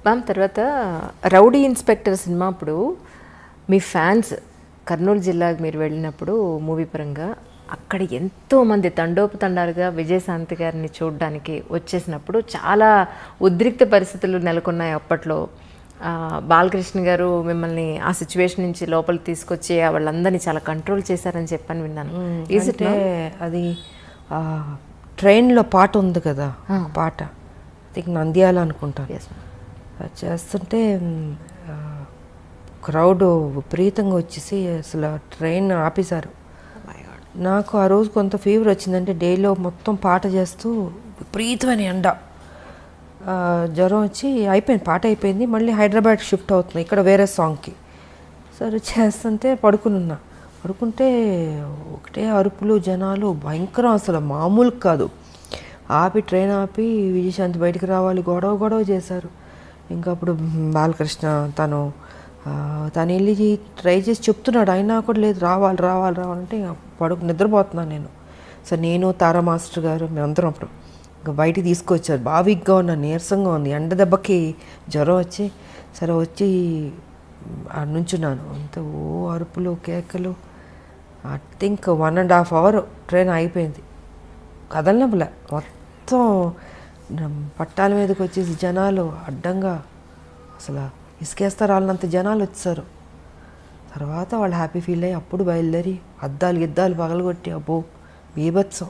Ma'am తర్వాత rowdy inspector cinema అప్పుడు మీ fans Kurnool జిల్లాకు మీరు వెళ్ళినప్పుడు మూవీ పరంగా అక్కడ ఎంతోమంది తండోపతండాలుగా విజయశాంతి గారిని చూడడానికి వచ్చేసినప్పుడు చాలా ఉద్రిక్త పరిస్థితులు నెలకొన్నాయి అప్పట్లో. బాలకృష్ణ గారు మిమ్మల్ని ఆ సిచ్యువేషన్ నుంచి లోపలికి తీసుకొచ్చి వాళ్ళందరినీ చాలా కంట్రోల్ చేశారని చెప్పని విన్నాను. అంటే అది ట్రైన్లో పాట ఉంది కదా, పాట అది నంద్యాల అనుకుంటాను. అది చేస్తుంటే క్రౌడ్ విపరీతంగా వచ్చేసి అసలు ట్రైన్ ఆపేశారు. నాకు ఆ రోజు కొంత ఫీవర్ వచ్చిందంటే డేలో మొత్తం పాట చేస్తూ విపరీతమైన ఎండ, జ్వరం వచ్చి అయిపోయింది, పాట అయిపోయింది. మళ్ళీ హైదరాబాద్ షిఫ్ట్ అవుతుంది ఇక్కడ వేరే సాంగ్కి. సరే చేస్తుంటే పడుకుంటే ఒకటే అరుపులు, జనాలు భయంకరం, అసలు మామూలు కాదు. ఆపి ట్రైన్ ఆపి విజయశాంతి బయటికి రావాలి, గొడవ చేశారు. ఇంకా అప్పుడు బాలకృష్ణ తను వెళ్ళి ట్రై చేసి చెప్తున్నాడు, అయినా కూడా లేదు, రావాలంటే నిద్రపోతున్నాను నేను. సరే నేను తారా మాస్టర్ గారు మేమందరం అప్పుడు ఇంకా బయటికి తీసుకొచ్చారు. బాగా వీక్గా ఉన్నాను, నీరసంగా ఉంది, ఎండ దెబ్బకి జ్వరం వచ్చి సరే వచ్చి నుంచున్నాను. అంత అరుపులు కేకలు. ఐ థింక్ 1.5 hours ట్రైన్ అయిపోయింది, కదలనప్పులే. మొత్తం పట్టాల మీదకి వచ్చేసి జనాలు అడ్డంగా అసలు ఇసుకేస్తారు వాళ్ళంత జనాలు వచ్చారు. తర్వాత వాళ్ళు హ్యాపీ ఫీల్ అయ్యి అప్పుడు బయలుదేరి గిద్దాలు పగలగొట్టి అబ్బో బీభత్సం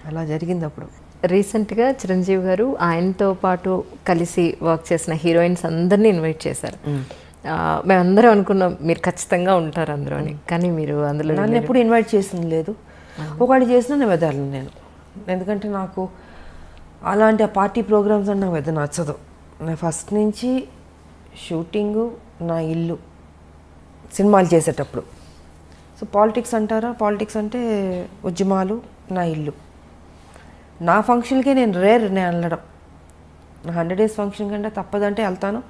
అలా జరిగింది. అప్పుడు రీసెంట్గా చిరంజీవి గారు ఆయనతో పాటు కలిసి వర్క్ చేసిన హీరోయిన్స్ అందరినీ ఇన్వైట్ చేశారు. మేమందరం అనుకున్నాం మీరు ఖచ్చితంగా ఉంటారు అందులో అని, కానీ మీరు అందులో నన్ను ఎప్పుడు ఇన్వైట్ చేసింది లేదు. ఒకటి చేసినా నేను వెదలను నేను, ఎందుకంటే నాకు అలాంటి ఆ పార్టీ ప్రోగ్రామ్స్ అంటే నాకు పెద్ద నచ్చదు. నేను ఫస్ట్ నుంచి షూటింగు నా ఇల్లు సినిమాలు చేసేటప్పుడు. సో పాలిటిక్స్ అంటారా, పాలిటిక్స్ అంటే ఉద్యమాలు నా ఇల్లు. నా ఫంక్షన్కే నేను నేను వెళ్ళడం, నా 100 days ఫంక్షన్ కంటే తప్పదంటే వెళ్తాను.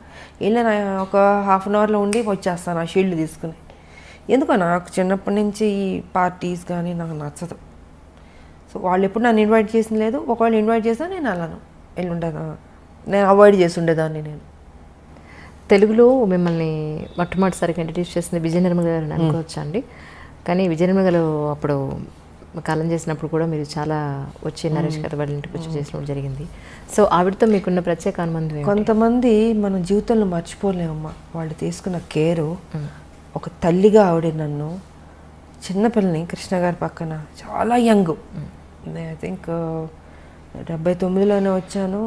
వెళ్ళి ఒక 1/2 hourలో ఉండి వచ్చేస్తాను ఆ షీల్డ్ తీసుకుని. ఎందుకో నాకు చిన్నప్పటి నుంచి ఈ పార్టీస్ కానీ నాకు నచ్చదు. సో వాళ్ళు ఎప్పుడు నన్ను ఇన్వైట్ చేసింది లేదు. ఒకవేళ ఇన్వైట్ చేసినా నేను వెళ్ళను, నేను అవాయిడ్ చేసి ఉండేదాన్ని. నేను తెలుగులో మిమ్మల్ని మొట్టమొదటిసారిగా ఇంట్రడ్యూస్ చేసింది విజయ నిర్మల గారు అని అనుకోవచ్చా అండి? కానీ విజయ నిర్మల గారు అప్పుడు కాలం చేసినప్పుడు కూడా మీరు చాలా వచ్చి నరేష్ గారు వాళ్ళ ఇంటికి వచ్చి చేసినప్పుడు జరిగింది. సో ఆవిడతో మీకున్న ప్రత్యేక అనుబంధం? కొంతమంది మన జీవితంలో మర్చిపోలేమమ్మా, వాళ్ళు తీసుకున్న కేరు. ఒక తల్లిగా ఆవిడ నన్ను చిన్నపిల్లని కృష్ణ గారి పక్కన చాలా యంగ్, ఐ థింక్ 79లోనే వచ్చాను,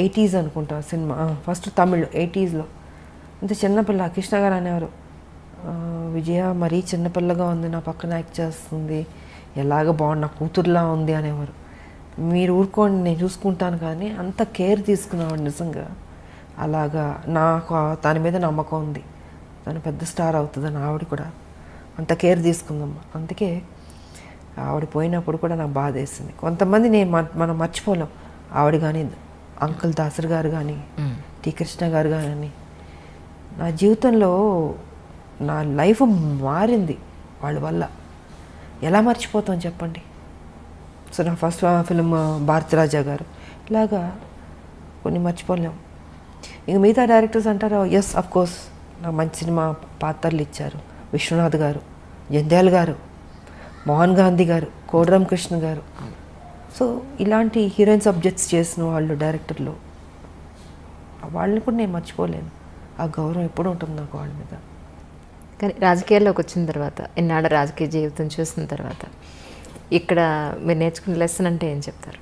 80s అనుకుంటా సినిమా ఫస్ట్ తమిళ్ 80sలో. అంత చిన్నపిల్ల కృష్ణ గారు అనేవారు, విజయ మరీ చిన్నపిల్లగా ఉంది, నా పక్కన యాక్ట్ చేస్తుంది, ఎలాగ బాగుంది, నా కూతురులా ఉంది అనేవారు. మీరు ఊరుకోండి నేను చూసుకుంటాను, కానీ అంత కేర్ తీసుకునేవాడు నిజంగా. అలాగా నాకు దాని మీద నమ్మకం ఉంది, తను పెద్ద స్టార్ అవుతుందని. ఆవిడ కూడా అంత కేర్ తీసుకుందమ్మా. అందుకే ఆవిడ పోయినప్పుడు కూడా నాకు బాధ వేసింది. కొంతమంది మనం మర్చిపోలేం. ఆవిడ కానీ అంకుల్ దాసర్ గారు కానీ టి కృష్ణ గారు కానీ. నా జీవితంలో నా లైఫ్ మారింది వాళ్ళ వల్ల. ఎలా మర్చిపోతాం చెప్పండి. సో నా ఫస్ట్ ఫిల్మ్ భారతిరాజా గారు, ఇలాగా కొన్ని మర్చిపోలేం. ఇంక మిగతా డైరెక్టర్స్ అంటారు, ఎస్ అఫ్ కోర్స్ నాకు మంచి సినిమా పాత్రలు ఇచ్చారు. విశ్వనాథ్ గారు, జంధ్యాల్ గారు, మోహన్ గాంధీ గారు, కోడిరామ్ కృష్ణ గారు. సో ఇలాంటి హీరోయిన్ సబ్జెక్ట్స్ చేసిన వాళ్ళు డైరెక్టర్లు, వాళ్ళని కూడా నేను మర్చిపోలేను. ఆ గౌరవం ఎప్పుడు ఉంటుంది నాకు వాళ్ళ మీద. కానీ రాజకీయాల్లోకి వచ్చిన తర్వాత, ఎన్నాళ్ళ రాజకీయ జీవితం చూసిన తర్వాత ఇక్కడ మీరు నేర్చుకున్న లెసన్ అంటే ఏం చెప్తారు?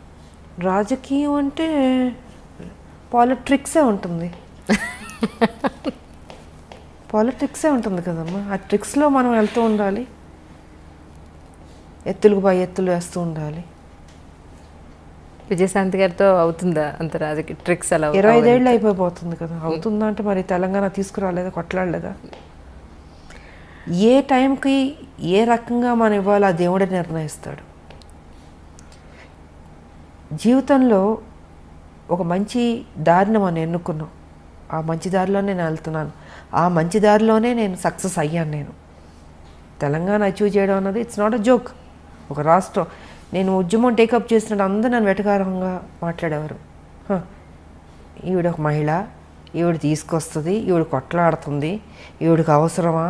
రాజకీయం అంటే పాలిటిక్సే ఉంటుంది. పాలిటిక్సే ఉంటుంది కదమ్మా. ఆ ట్రిక్స్లో మనం వెళ్తూ ఉండాలి, ఎత్తులకు పై ఎత్తులు వేస్తూ ఉండాలి. విజయశాంతి గారితో అవుతుందా అంత రాజకీయ ట్రిక్స్? అలా 25 ఏళ్ళు అయిపోతుంది కదా. అవుతుందా అంటే మరి తెలంగాణ తీసుకురాలేదా, కొట్లాడలేదా? ఏ టైంకి ఏ రకంగా మనం ఇవ్వాలో ఆ దేవుడే నిర్ణయిస్తాడు. జీవితంలో ఒక మంచి దారిని మనం ఎన్నుకున్నాం, ఆ మంచి దారిలోనే నేను వెళ్తున్నాను, ఆ మంచి దారిలోనే నేను సక్సెస్ అయ్యాను. నేను తెలంగాణ అచీవ్ చేయడం అన్నది ఇట్స్ నాట్ అ జోక్. ఒక రాష్ట్రం, నేను ఉద్యమం టేకప్ చేసినట్టు అందరూ నన్ను వెటకారంగా మాట్లాడేవారు. ఈవిడ ఒక మహిళ, ఈవిడ తీసుకొస్తుంది, ఈవిడ కొట్లాడుతుంది, ఈవిడికి అవసరమా,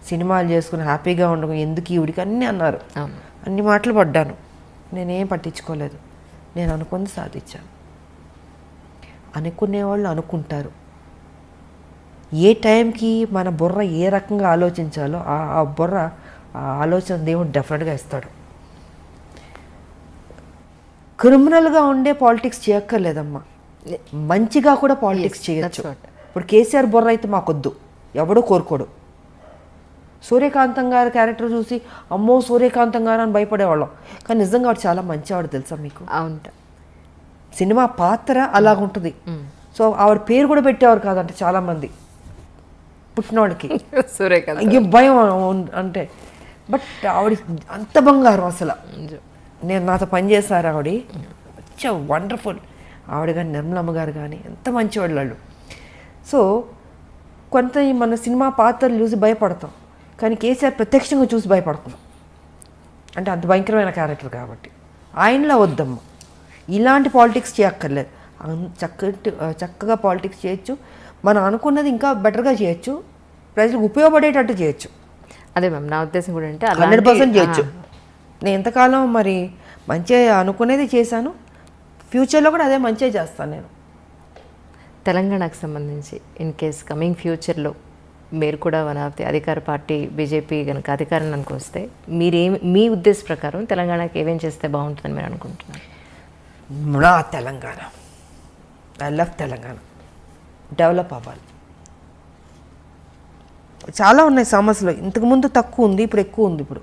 సినిమాలు చేసుకుని హ్యాపీగా ఉండకు ఎందుకు ఈవిడికి అన్నీ అన్నారు. అన్ని మాటలు పడ్డాను, నేనేం పట్టించుకోలేదు. నేను అనుకుంది సాధించాను. అనుకునేవాళ్ళు అనుకుంటారు. ఏ టైంకి మన బుర్ర ఏ రకంగా ఆలోచించాలో ఆ బుర్ర ఆ ఆలోచన దేవుడు డెఫినెట్గా ఇస్తాడు. క్రిమినల్గా ఉండే పాలిటిక్స్ చేయక్కర్లేదమ్మా, మంచిగా కూడా పాలిటిక్స్ చేయొచ్చు. ఇప్పుడు కేసీఆర్ బుర్ర అయితే మాకొద్దు, ఎవడో కోరుకోడు. సూర్యకాంతం గారి క్యారెక్టర్ చూసి అమ్మో సూర్యకాంతం గారు అని భయపడేవాళ్ళం, కానీ నిజంగా వాడు చాలా మంచివాడు తెలుసా మీకు. అవును, సినిమా పాత్ర అలాగుంటుంది. సో ఆవిడ పేరు కూడా పెట్టేవారు కాదంటే చాలామంది పుట్టినవాడికి ఇంకేం భయం అంటే. బట్ ఆవిడ అంత బంగారం అసలు. నేను నాతో పనిచేశారు ఆవిడ, వండర్ఫుల్. ఆవిడ కానీ నిర్మలమ్మ గారు కానీ ఎంత మంచివాళ్ళు వాళ్ళు. సో కొంత మన సినిమా పాత్రలు చూసి భయపడతాం, కానీ కేసీఆర్ ప్రత్యక్షంగా చూసి భయపడుతున్నాం. అంటే అంత భయంకరమైన క్యారెక్టర్ కాబట్టి ఆయనలా వద్దమ్మ, ఇలాంటి పాలిటిక్స్ చేయక్కర్లేదు. చక్కగా పాలిటిక్స్ చేయొచ్చు, మనం అనుకున్నది ఇంకా బెటర్గా చేయొచ్చు, ప్రజలకు ఉపయోగపడేటట్టు చేయొచ్చు. అదే మ్యామ్ నా ఉద్దేశం కూడా అంటే 100% చేయొచ్చు. నేను ఎంతకాలం మరి మంచిగా అనుకునేది చేశాను, ఫ్యూచర్లో కూడా అదే మంచిగా చేస్తాను నేను. తెలంగాణకు సంబంధించి ఇన్ కేస్ కమింగ్ ఫ్యూచర్లో మీరు కూడా వన్ ఆఫ్ ది అధికార పార్టీ బీజేపీ కనుక అధికారానికి వస్తే మీ ఉద్దేశ ప్రకారం తెలంగాణకి ఏమేం చేస్తే బాగుంటుందని మీరు అనుకుంటున్నారు? నా Telangana, I love Telangana, develop అవ్వాలి. చాలా ఉన్నాయి సమస్యలు, ఇంతకుముందు తక్కువ ఉంది, ఇప్పుడు ఎక్కువ ఉంది. ఇప్పుడు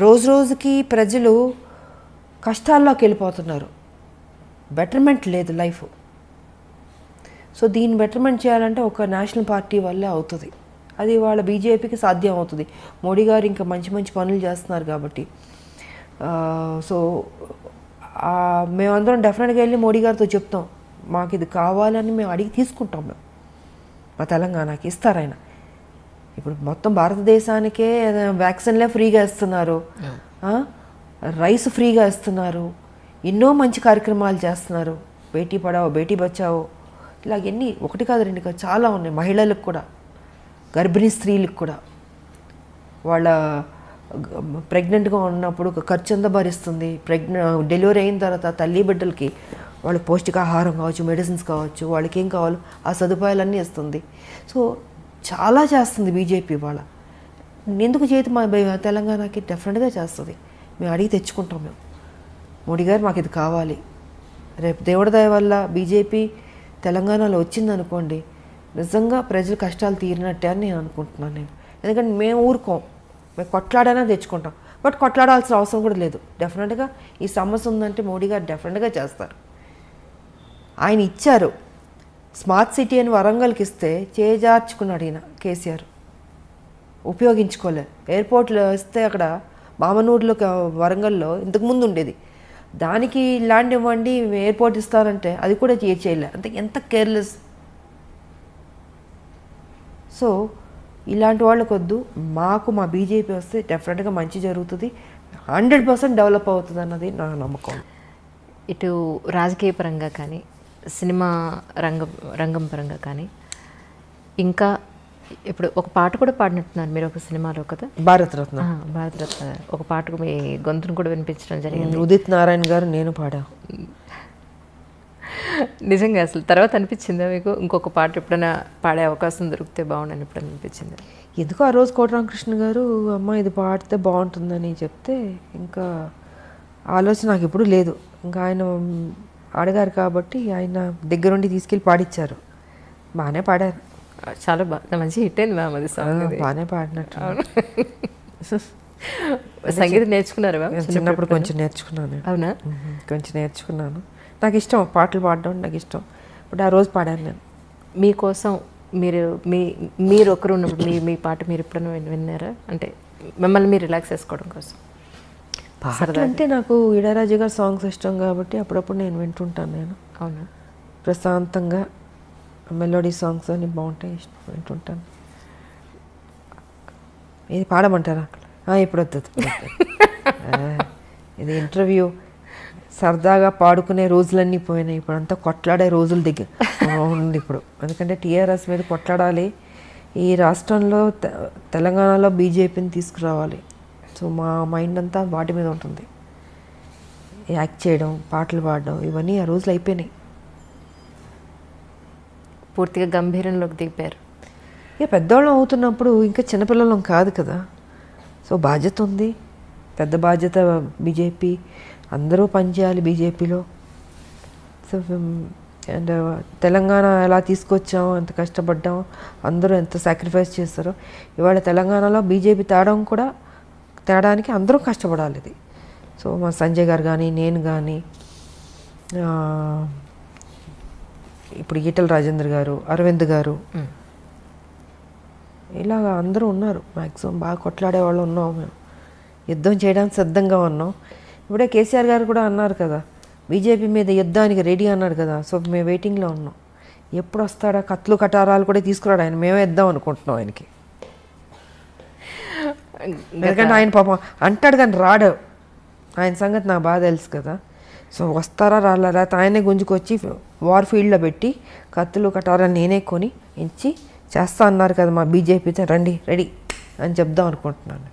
రోజు రోజుకి ప్రజలు కష్టాల్లోకి వెళ్ళిపోతున్నారు, బెటర్మెంట్ లేదు లైఫ్. సో దీన్ని బెటర్మెంట్ చేయాలంటే ఒక నేషనల్ పార్టీ వల్లే అవుతుంది. అది వాళ్ళ బీజేపీకి సాధ్యం అవుతుంది. మోడీ గారు ఇంకా మంచి మంచి పనులు చేస్తున్నారు కాబట్టి. సో మేమందరం డెఫినెట్గా వెళ్ళి మోడీ గారితో చెప్తాం, మాకు ఇది కావాలని మేము అడిగి తీసుకుంటాం. మేము మా తెలంగాణకి ఇస్తారు ఆయన. ఇప్పుడు మొత్తం భారతదేశానికే వ్యాక్సిన్లే ఫ్రీగా ఇస్తున్నారు, రైస్ ఫ్రీగా ఇస్తున్నారు, ఎన్నో మంచి కార్యక్రమాలు చేస్తున్నారు. బేటీ పడావో బేటీ బచావో ఇలాగ ఎన్ని, ఒకటి కాదు రెండు కాదు, చాలా ఉన్నాయి. మహిళలకు కూడా, గర్భిణీ స్త్రీలకు కూడా వాళ్ళ ప్రెగ్నెంట్గా ఉన్నప్పుడు ఖర్చు అంతా భరిస్తుంది. డెలివరీ అయిన తర్వాత తల్లి బిడ్డలకి వాళ్ళకి పౌష్టికాహారం కావచ్చు, మెడిసిన్స్ కావచ్చు, వాళ్ళకి ఏం కావాలో ఆ సదుపాయాలన్నీ ఇస్తుంది. సో చాలా చేస్తుంది బీజేపీ. వాళ్ళ ఎందుకు చేతి మా తెలంగాణకి డెఫినెట్గా చేస్తుంది. మేము అడిగి తెచ్చుకుంటాం. మేము మోడీ గారు మాకు ఇది కావాలి. రేపు దేవుడి దయ వల్ల బీజేపీ తెలంగాణలో వచ్చిందనుకోండి, నిజంగా ప్రజల కష్టాలు తీరినట్టే అని నేను అనుకుంటున్నాను. నేను ఎందుకంటే మేము ఊరుకోం, మేము కొట్లాడైనా తెచ్చుకుంటాం. బట్ కొట్లాడాల్సిన అవసరం కూడా లేదు. డెఫినెట్గా ఈ సమస్య ఉందంటే మోడీ గారు డెఫినెట్గా చేస్తారు. ఆయన ఇచ్చారు స్మార్ట్ సిటీ అని వరంగల్కి ఇస్తే చేజార్చుకున్నాడు ఈయన కేసీఆర్, ఉపయోగించుకోలేదు. ఎయిర్పోర్ట్లో ఇస్తే అక్కడ మామనూరులో వరంగల్లో ఇంతకుముందు ఉండేది, దానికి ల్యాండ్ ఇవ్వండి ఎయిర్పోర్ట్ ఇస్తారంటే అది కూడా చేయలే. అంటే ఎంత కేర్లెస్. సో ఇలాంటి వాళ్ళకు వద్దు. మాకు మా బీజేపీ వస్తే డెఫినెట్గా మంచి జరుగుతుంది, 100% డెవలప్ అవుతుంది అన్నది నా నమ్మకం. ఇటు రాజకీయ పరంగా కానీ, సినిమా రంగం పరంగా కానీ, ఇంకా ఇప్పుడు ఒక పాట కూడా పాడినట్టున్నారు మీరు ఒక సినిమాలో కదా, భారతరత్న. ఒక పాటకు మీ గొంతును కూడా వినిపించడం జరిగింది. ఉదిత్ నారాయణ గారు నేను పాడా. నిజంగా అసలు తర్వాత అనిపించిందా మీకు ఇంకొక పాట ఎప్పుడైనా పాడే అవకాశం దొరికితే బాగుండని ఎప్పుడైనా అనిపించింది? ఎందుకు ఆ రోజు కోటరామకృష్ణ గారు అమ్మ ఇది పాడితే బాగుంటుందని చెప్తే ఇంకా ఆలోచన నాకు ఎప్పుడు లేదు. ఇంకా ఆయన అడిగారు కాబట్టి ఆయన దగ్గరుండి తీసుకెళ్ళి పాడిచ్చారు. బాగానే పాడారు, చాలా బాగా మంచి హిట్ అయింది మ్యామ్ అది సాంగ్. బాగానే పాడినట్టు. సంగీతం నేర్చుకున్నారు మ్యామ్? చిన్నప్పుడు కొంచెం నేర్చుకున్నాను. అవునా? కొంచెం నేర్చుకున్నాను. నాకు ఇష్టం పాటలు పాడడం, నాకు ఇష్టం. ఇప్పుడు ఆ రోజు పాడాను నేను. మీకోసం మీరు ఒకరు ఉన్నప్పుడు మీ పాట మీరు ఎప్పుడైనా విన్నారా? అంటే మిమ్మల్ని మీరు రిలాక్స్ చేసుకోవడం కోసం. పాట అంటే నాకు ఇళయరాజా గారి సాంగ్స్ ఇష్టం కాబట్టి అప్పుడప్పుడు నేను వింటుంటాను. నేను అవునా, ప్రశాంతంగా మెలోడీ సాంగ్స్ అన్ని బాగుంటాయి, ఇష్టం వింటుంటాను. ఇది పాడమంటారా? ఇప్పుడు వద్దు, ఇది ఇంటర్వ్యూ సరదాగా పాడుకునే రోజులన్నీ పోయినాయి. ఇప్పుడు అంతా కొట్లాడే రోజుల దగ్గర ఉంది ఇప్పుడు. ఎందుకంటే టీఆర్ఎస్ మీద కొట్లాడాలి, ఈ రాష్ట్రంలో తెలంగాణలో బీజేపీని తీసుకురావాలి. సో మా మైండ్ అంతా వాటి మీద ఉంటుంది. యాక్ట్ చేయడం, పాటలు పాడడం, ఇవన్నీ ఆ రోజులు అయిపోయినాయి. పూర్తిగా గంభీరంలోకి దిగిపోయారు. ఇక పెద్దవాళ్ళం అవుతున్నప్పుడు ఇంకా చిన్నపిల్లలం కాదు కదా. సో బాధ్యత ఉంది, పెద్ద బాధ్యత. బీజేపీ అందరూ పనిచేయాలి బీజేపీలో. సో అండ్ తెలంగాణ ఎలా తీసుకొచ్చాం, ఎంత కష్టపడ్డాం, అందరూ ఎంత సాక్రిఫైస్ చేస్తారో. ఇవాళ తెలంగాణలో బీజేపీ తేడానికి అందరూ కష్టపడాలి. ఇది సో మా సంజయ్ గారు కానీ, నేను కానీ, ఇప్పుడు ఈటల రాజేంద్ర గారు, అరవింద్ గారు, ఇలాగ అందరూ ఉన్నారు. మ్యాక్సిమం బాగా కొట్లాడే వాళ్ళు ఉన్నాం. మేము యుద్ధం చేయడానికి సిద్ధంగా ఉన్నాం. ఇప్పుడే కేసీఆర్ గారు కూడా అన్నారు కదా, బీజేపీ మీద యుద్ధానికి రెడీ అన్నాడు కదా. సో మేము వెయిటింగ్లో ఉన్నాం. ఎప్పుడు వస్తాడా, కత్తులు కటారాలు కూడా తీసుకురాడు ఆయన. మేమే ఇద్దాం అనుకుంటున్నాం ఆయనకి. ఎందుకంటే ఆయన పాపం అంటాడు కానీ రాడు. ఆయన సంగతి నాకు బాగా తెలుసు కదా. సో వస్తారా రాలా, లేకపోతే ఆయనే గుంజుకొచ్చి వార్ ఫీల్డ్లో పెట్టి కత్తులు కటారాలు నేనే కొని ఇచ్చి చేస్తా అన్నారు కదా మా బీజేపీతో, రండి రెడీ అని చెప్దాం అనుకుంటున్నాను.